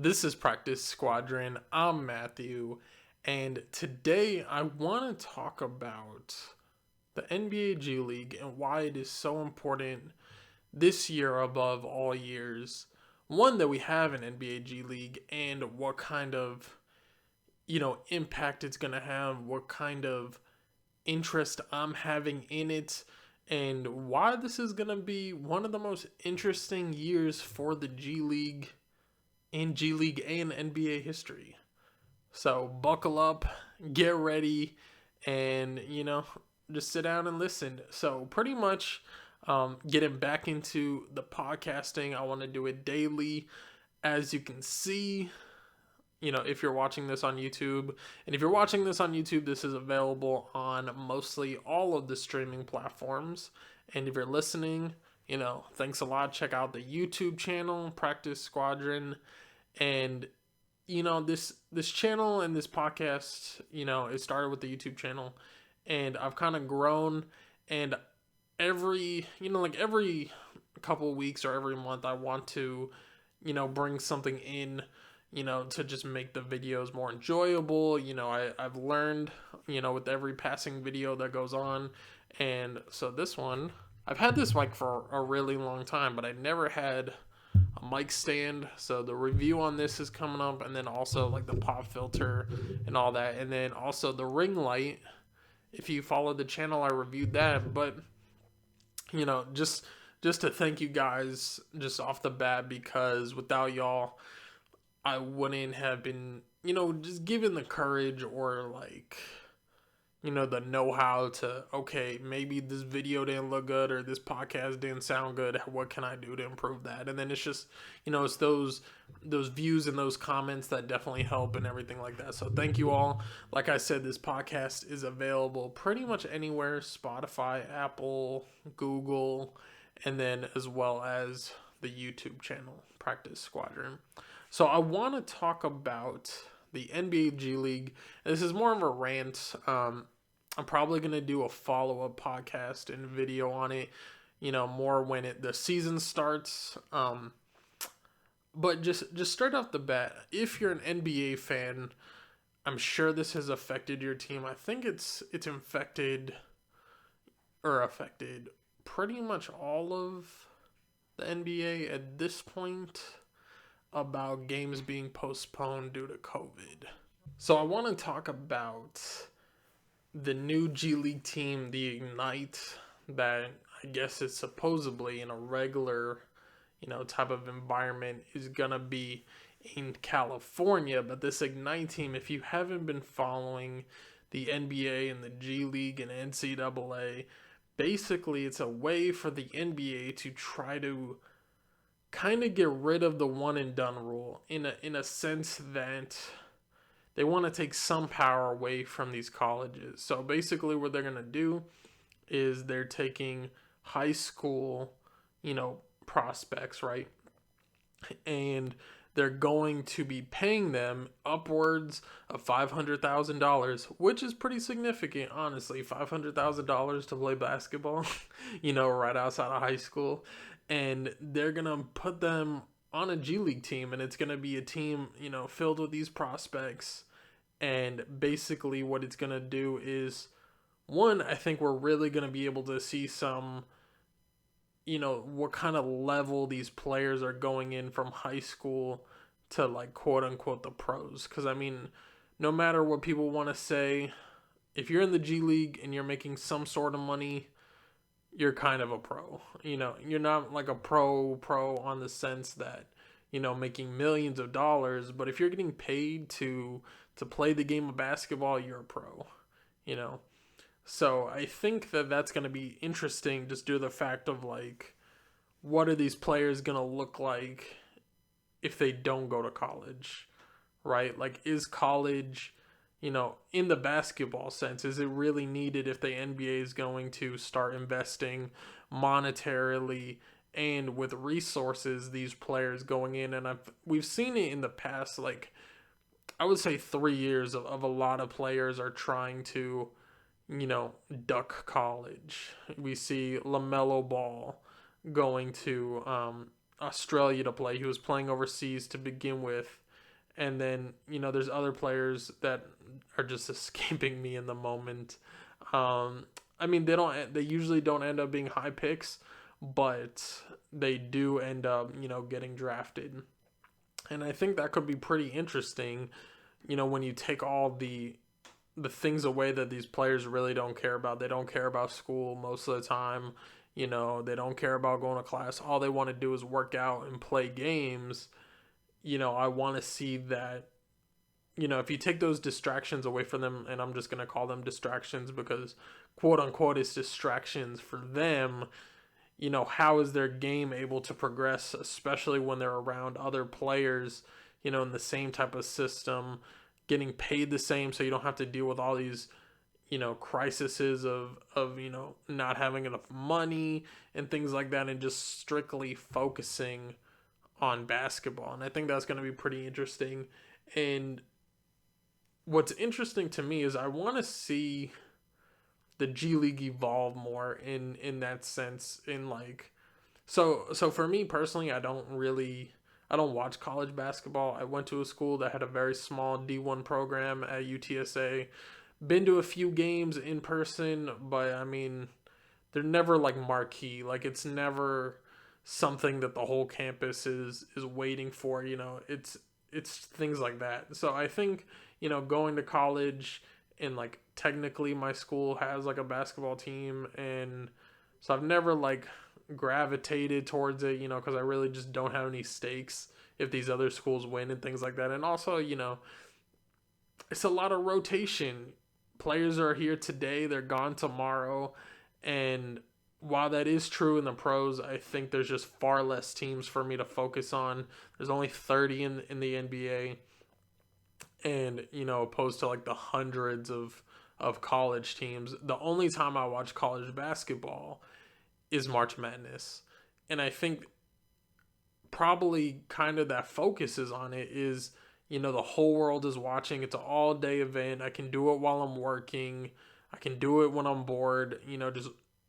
This is Practice Squadron. I'm Matthew, and today I want to talk about the NBA G League and why it is so important this year above all years. One, that we have an NBA G League and what kind of, impact it's going to have, what kind of interest I'm having in it, and why this is going to be one of the most interesting years for the G League in G League and NBA history. So buckle up, get ready, and just sit down and listen. So pretty much, getting back into the podcasting, I want to do it daily. As you can see, if you're watching this on YouTube, and if you're watching this on YouTube, this is available on mostly all of the streaming platforms. And if you're listening, thanks a lot. Check out the YouTube channel, Practice Squadron. And this channel and this podcast, it started with the YouTube channel, and I've kind of grown. And every couple weeks or every month, I want to bring something in, to just make the videos more enjoyable. I've learned, with every passing video that goes on. And so this one, I've had this mic for a really long time, but I never had a mic stand. So the review on this is coming up, and then also like the pop filter and all that, and then also the ring light. If you follow the channel, I reviewed that. But just to thank you guys just off the bat, because without y'all, I wouldn't have been just given the courage or the know-how to, okay, maybe this video didn't look good or this podcast didn't sound good. What can I do to improve that? And then it's just, it's those views and those comments that definitely help and everything like that. So thank you all. Like I said, this podcast is available pretty much anywhere: Spotify, Apple, Google, and then as well as the YouTube channel, Practice Squadron. So I want to talk about the NBA G League. This is more of a rant. I'm probably going to do a follow-up podcast and video on it, more when the season starts. But just straight off the bat, if you're an NBA fan, I'm sure this has affected your team. I think it's affected pretty much all of the NBA at this point, about games being postponed due to COVID. So I want to talk about the new G League team, the Ignite, that I guess is supposedly in a regular, type of environment, is going to be in California. But this Ignite team, if you haven't been following the NBA and the G League and NCAA, basically it's a way for the NBA to try to kind of get rid of the one and done rule, in a sense that they want to take some power away from these colleges. So basically what they're going to do is they're taking high school, prospects, right? And they're going to be paying them upwards of $500,000, which is pretty significant, honestly. $500,000 to play basketball, right outside of high school. And they're going to put them on a G League team, and it's going to be a team, filled with these prospects. And basically what it's going to do is, one, I think we're really going to be able to see some, what kind of level these players are going in from high school to, like, quote unquote, the pros. Because, I mean, no matter what people want to say, if you're in the G League and you're making some sort of money, you're kind of a pro. You're not like a pro on the sense that, making millions of dollars, but if you're getting paid to play the game of basketball, you're a pro, So I think that that's going to be interesting, just due to the fact of, like, what are these players going to look like if they don't go to college, right? Like, is college, in the basketball sense, is it really needed if the NBA is going to start investing monetarily and with resources, these players going in? And we've seen it in the past, like, I would say 3 years of a lot of players are trying to, duck college. We see LaMelo Ball going to Australia to play. He was playing overseas to begin with, And then, there's other players that are just escaping me in the moment. Um, I mean, they usually don't end up being high picks, but they do end up, getting drafted. And I think that could be pretty interesting, when you take all the things away that these players really don't care about. They don't care about school most of the time. They don't care about going to class. All they want to do is work out and play games. I want to see that, if you take those distractions away from them, and I'm just going to call them distractions because quote unquote it's distractions for them, how is their game able to progress, especially when they're around other players, in the same type of system, getting paid the same so you don't have to deal with all these, crises of, not having enough money and things like that, and just strictly focusing on basketball. And I think that's going to be pretty interesting. And what's interesting to me is I want to see the G League evolve more in that sense. In like, so for me personally, I don't watch college basketball. I went to a school that had a very small D1 program at UTSA. Been to a few games in person, but I mean, they're never like marquee. Like it's never something that the whole campus is waiting for. It's things like that. So I think, going to college, and like technically my school has like a basketball team, and so I've never like gravitated towards it, because I really just don't have any stakes if these other schools win and things like that. And also, it's a lot of rotation. Players are here today, they're gone tomorrow. And while that is true in the pros, I think there's just far less teams for me to focus on. There's only 30 in the NBA, and opposed to like the hundreds of college teams. The only time I watch college basketball is March Madness. And I think probably kind of that focuses on it is, the whole world is watching. It's an all day event. I can do it while I'm working. I can do it when I'm bored,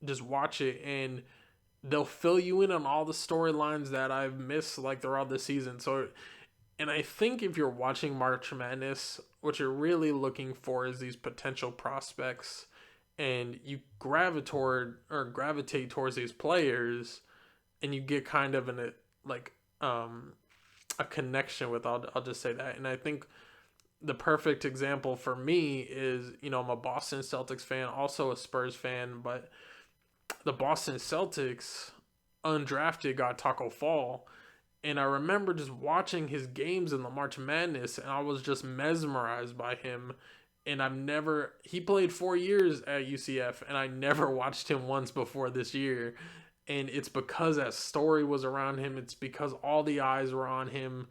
just watch it, and they'll fill you in on all the storylines that I've missed like throughout the season. So, and I think if you're watching March Madness, what you're really looking for is these potential prospects, and you gravitate towards these players, and you get kind of a connection with. I'll just say that. And I think the perfect example for me is, I'm a Boston Celtics fan, also a Spurs fan, but the Boston Celtics undrafted got Taco Fall. And I remember just watching his games in the March Madness, and I was just mesmerized by him. And he played 4 years at UCF, and I never watched him once before this year. And it's because that story was around him. It's because all the eyes were on him.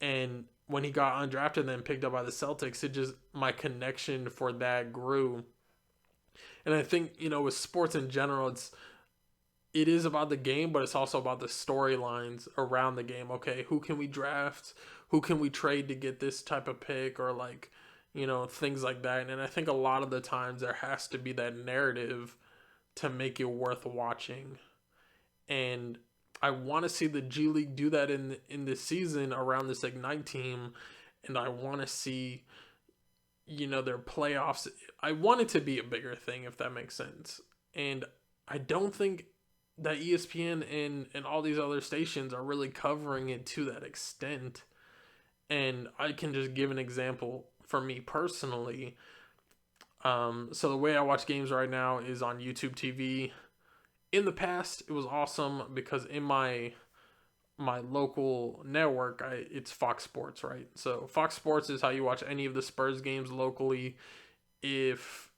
And when he got undrafted and then picked up by the Celtics, my connection for that grew. And I think, with sports in general, it is about the game, but it's also about the storylines around the game. Okay, who can we draft? Who can we trade to get this type of pick? Or like, things like that. And I think a lot of the times there has to be that narrative to make it worth watching. And I want to see the G League do that in this season around this Ignite team. And I want to see, their playoffs. I want it to be a bigger thing, if that makes sense. And I don't think that ESPN and all these other stations are really covering it to that extent. And I can just give an example for me personally. So the way I watch games right now is on YouTube TV. In the past, it was awesome because in my local network, it's Fox Sports, right? So Fox Sports is how you watch any of the Spurs games locally. If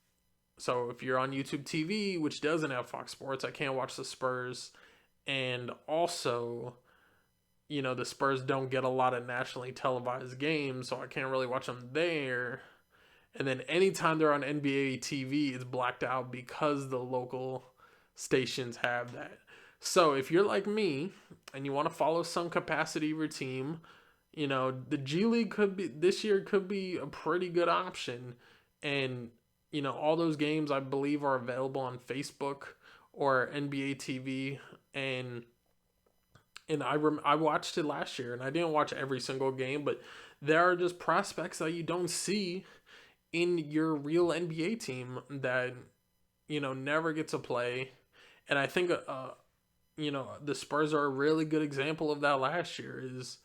you're on YouTube TV, which doesn't have Fox Sports, I can't watch the Spurs. And also, the Spurs don't get a lot of nationally televised games, so I can't really watch them there. And then anytime they're on NBA TV, it's blacked out because the local stations have that. So if you're like me and you want to follow some capacity of your team, the G League this year could be a pretty good option. And, all those games I believe are available on Facebook or NBA TV. And And I watched it last year, and I didn't watch every single game, but there are just prospects that you don't see in your real NBA team that never get to play. And I think the Spurs are a really good example of that last year. Is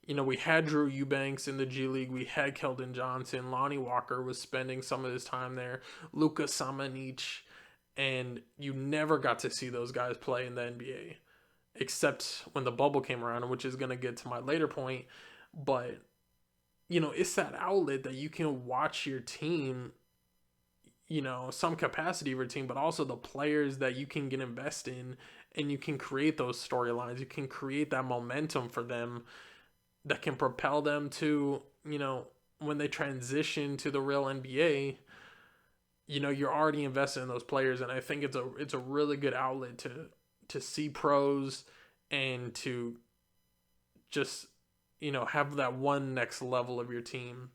we had Drew Eubanks in the G League, we had Keldon Johnson, Lonnie Walker was spending some of his time there, Luka Samanic, and you never got to see those guys play in the NBA except when the bubble came around, which is going to get to my later point. But it's that outlet that you can watch your team, some capacity of your team, but also the players that you can get invested in, and you can create those storylines. You can create that momentum for them that can propel them to, when they transition to the real NBA, you're already invested in those players. And I think it's a really good outlet to see pros and to just have that one next level of your team.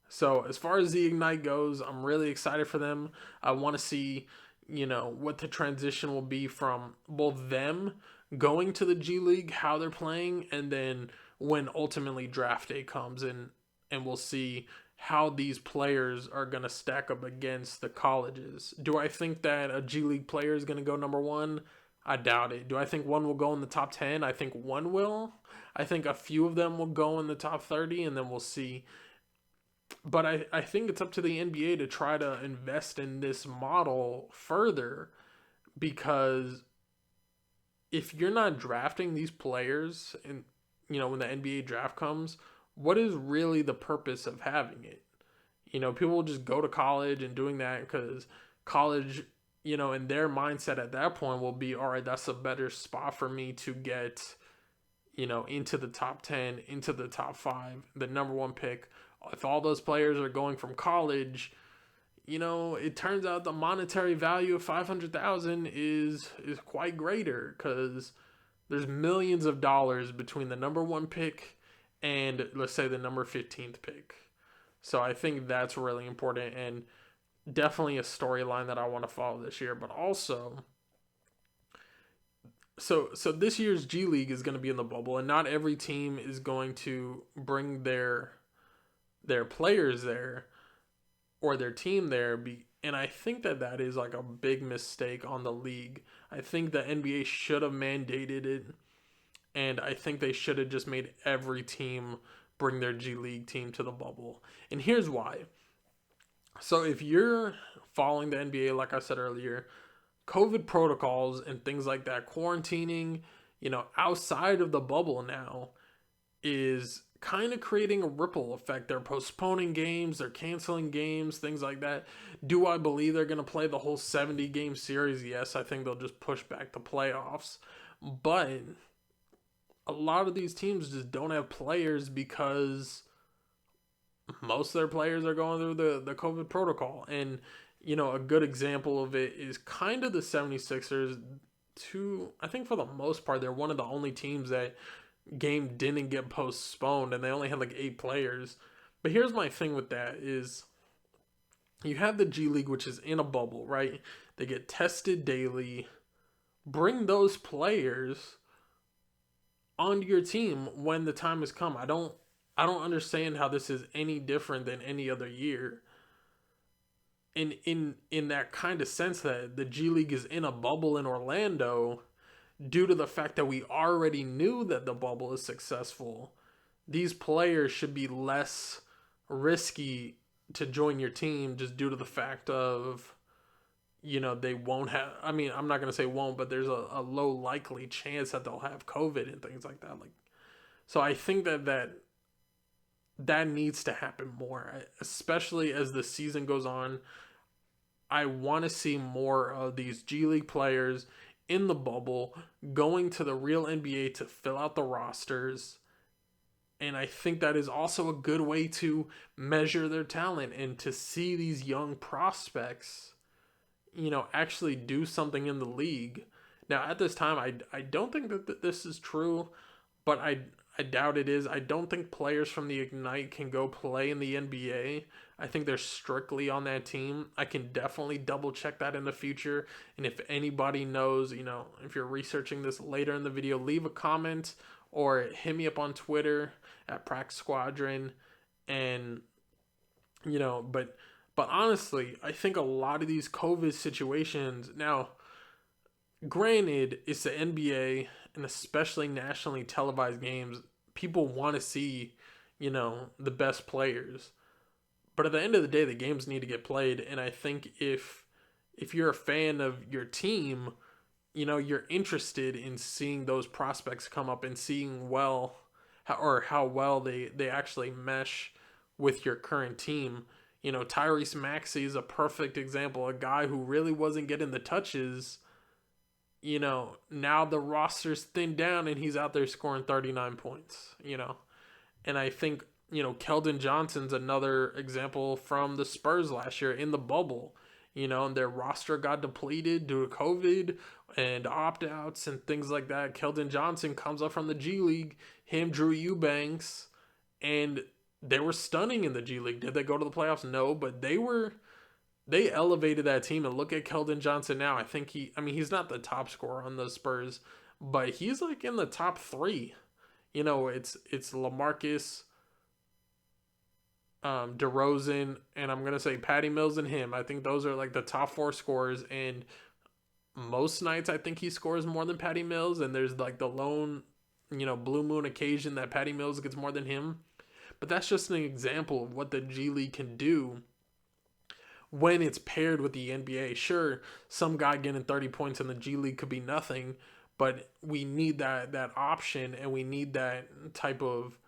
So as far as the Ignite goes, I'm really excited for them. I want to see what the transition will be from both them going to the G League, how they're playing, and then when ultimately draft day comes, and we'll see how these players are going to stack up against the colleges. Do I think that a G League player is going to go number one? I doubt it. Do I think one will go in the top 10? I think one will. I think a few of them will go in the top 30, and then we'll see. But I think it's up to the NBA to try to invest in this model further, because if you're not drafting these players, and when the NBA draft comes, what is really the purpose of having it? People will just go to college and doing that because college, and their mindset at that point will be, all right, that's a better spot for me to get, into the top 10, into the top 5, the number 1 pick. If all those players are going from college, it turns out the monetary value of $500,000 is quite greater, because there's millions of dollars between the number 1 pick and, let's say, the number 15th pick. So I think that's really important, and definitely a storyline that I want to follow this year. But also, so this year's G League is going to be in the bubble, and not every team is going to bring their players there or their team there. And I think that is like a big mistake on the league. I think the NBA should have mandated it, and I think they should have just made every team bring their G League team to the bubble. And here's why. So if you're following the NBA, like I said earlier, COVID protocols and things like that, quarantining, outside of the bubble now is kind of creating a ripple effect. They're postponing games, they're canceling games, things like that. Do I believe they're going to play the whole 70-game series? Yes, I think they'll just push back the playoffs. But a lot of these teams just don't have players because most of their players are going through the COVID protocol. And, a good example of it is kind of the 76ers. I think for the most part, they're one of the only teams that game didn't get postponed, and they only had like 8 players. But here's my thing with that is you have the G League, which is in a bubble, right? They get tested daily. Bring those players onto your team when the time has come. I don't understand how this is any different than any other year. And in that kind of sense that the G League is in a bubble in Orlando, due to the fact that we already knew that the bubble is successful, these players should be less risky to join your team, just due to the fact of, they won't have, I'm not going to say won't, but there's a low likely chance that they'll have COVID and things like that. So I think that needs to happen more, especially as the season goes on. I want to see more of these G League players in the bubble going to the real NBA to fill out the rosters. And I think that is also a good way to measure their talent and to see these young prospects, actually do something in the league. Now, at this time, I don't think that this is true, but I I doubt it is. I don't think players from the Ignite can go play in the NBA. I think they're strictly on that team. I can definitely double check that in the future. And if anybody knows, if you're researching this later in the video, leave a comment or hit me up on Twitter at PracticeSquadron. And, but honestly, I think a lot of these COVID situations now, granted, it's the NBA and especially nationally televised games. People want to see, the best players. But at the end of the day, the games need to get played. And I think if you're a fan of your team, you're interested in seeing those prospects come up and seeing how well they actually mesh with your current team. Tyrese Maxey is a perfect example, a guy who really wasn't getting the touches. Now the roster's thinned down and he's out there scoring 39 points, And I think, Keldon Johnson's another example from the Spurs last year in the bubble. And their roster got depleted due to COVID and opt-outs and things like that. Keldon Johnson comes up from the G League, him, Drew Eubanks, and they were stunning in the G League. Did they go to the playoffs? No, but they elevated that team. And look at Keldon Johnson now. I think he's not the top scorer on the Spurs, but he's like in the top 3. It's LaMarcus, DeRozan, and I'm gonna say Patty Mills and him. I think those are like the top 4 scorers, and most nights I think he scores more than Patty Mills, and there's like the lone, blue moon occasion that Patty Mills gets more than him. But that's just an example of what the G League can do when it's paired with the NBA. Sure, some guy getting 30 points in the G League could be nothing, but we need that option, and we need that type of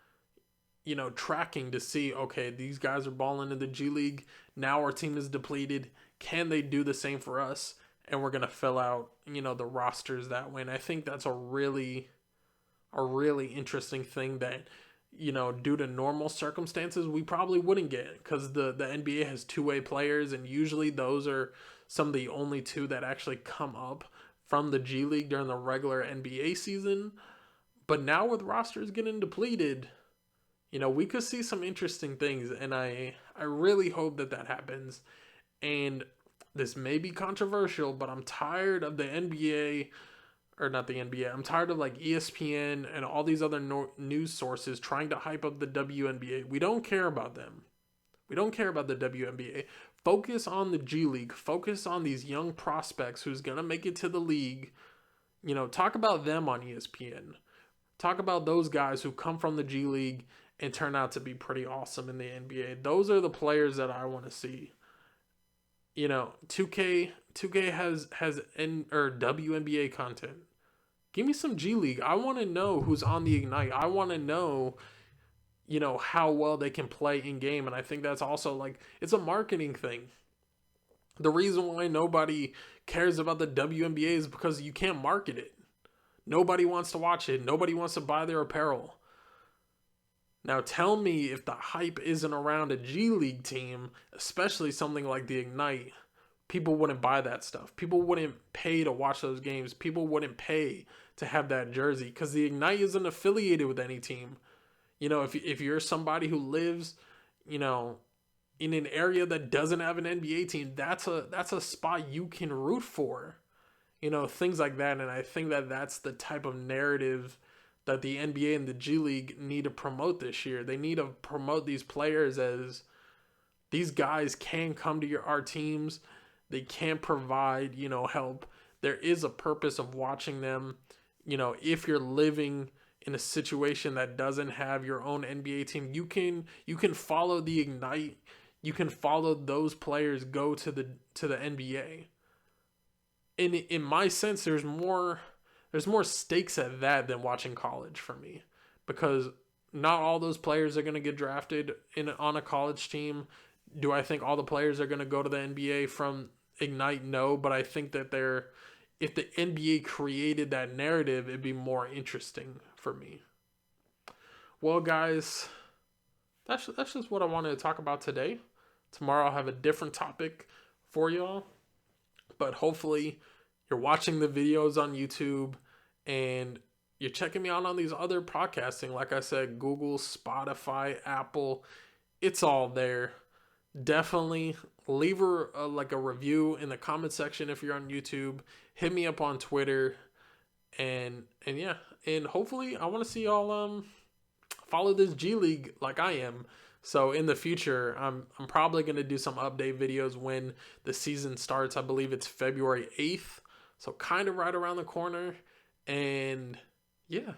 tracking to see, okay, these guys are balling in the G League. Now our team is depleted. Can they do the same for us? And we're going to fill out, the rosters that way. And I think that's a really interesting thing that, due to normal circumstances, we probably wouldn't get, because the NBA has two-way players, and usually those are some of the only two that actually come up from the G League during the regular NBA season. But now with rosters getting depleted, we could see some interesting things, and I really hope that happens. And this may be controversial, but I'm tired of the NBA, or not the NBA, I'm tired of like ESPN and all these other news sources trying to hype up the WNBA. We don't care about them. We don't care about the WNBA. Focus on the G League. Focus on these young prospects who's going to make it to the league. Talk about them on ESPN. Talk about those guys who come from the G League and turn out to be pretty awesome in the NBA. Those are the players that I want to see. 2K has WNBA content. Give me some G League. I want to know who's on the Ignite. I want to know, how well they can play in game. And I think that's also like, it's a marketing thing. The reason why nobody cares about the WNBA is because you can't market it. Nobody wants to watch it. Nobody wants to buy their apparel. Now tell me if the hype isn't around a G League team, especially something like the Ignite, people wouldn't buy that stuff. People wouldn't pay to watch those games. People wouldn't pay to have that jersey, because the Ignite isn't affiliated with any team. If you're somebody who lives, in an area that doesn't have an NBA team, that's a spot you can root for. Things like that. And I think that's the type of narrative that the NBA and the G League need to promote this year. They need to promote these players as these guys can come to our teams. They can provide, help. There is a purpose of watching them. If you're living in a situation that doesn't have your own NBA team, you can follow the Ignite. You can follow those players go to the NBA. And in my sense, there's more stakes at that than watching college for me, because not all those players are going to get drafted on a college team. Do I think all the players are going to go to the NBA from Ignite? No, but I think that if the NBA created that narrative, it'd be more interesting for me. Well, guys, that's just what I wanted to talk about today. Tomorrow I'll have a different topic for y'all, but hopefully you're watching the videos on YouTube and you're checking me out on these other podcasting, like I said, Google, Spotify, Apple, it's all there. Definitely leave a review in the comment section if you're on YouTube. Hit me up on Twitter, and yeah, and hopefully I want to see y'all follow this G League like I am. So in the future, I'm probably gonna do some update videos when the season starts. I believe it's February 8th, so kind of right around the corner. And yeah,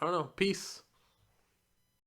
I don't know. Peace.